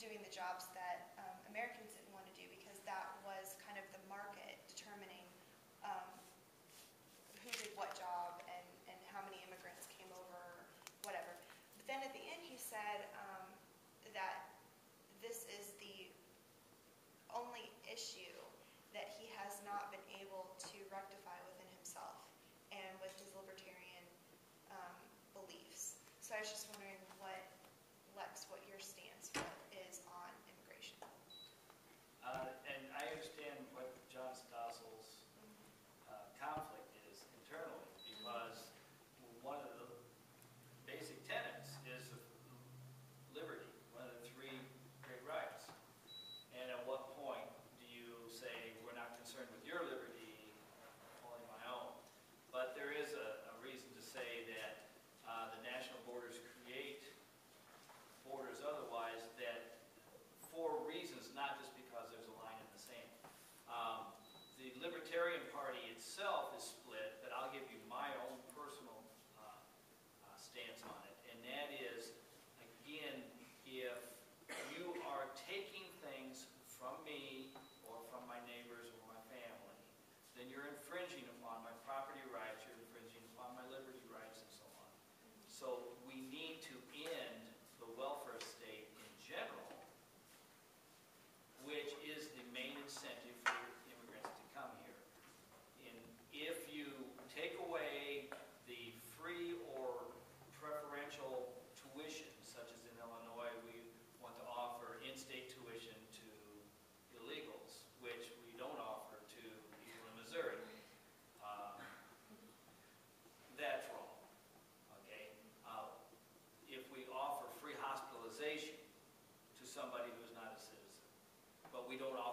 doing the jobs that Americans didn't want to do, because that was kind of the market determining who did what job and how many immigrants came over, or whatever. But then at the end he said that this is the only issue that he has not been able to rectify within himself and with his libertarian beliefs. So I was just wondering Lex, what your stance is on immigration. And I understand what John Stossel's conflict is internally, because one of the basic tenets is liberty, one of the three great rights. And at what point do you say, we're not concerned with your liberty, only my own? But there is a reason to say that the national borders create borders otherwise, that for reasons, not just because there's a line in the sand. The Libertarian Party itself is split, but I'll give you my own personal stance on it. And that is, again, if you are taking things from me or from my neighbors or my family, then you're infringing upon my property rights, you're infringing upon my liberty rights, and so on. So we need to end the welfare state in general, which is the main incentive for immigrants to come here. And if you take away the free or preferential tuition, such as in Illinois, we want to offer in-state tuition to illegals, which we don't offer to people in Missouri. That's wrong. Okay? If we offer free hospitalization to somebody who's not a citizen, but we don't offer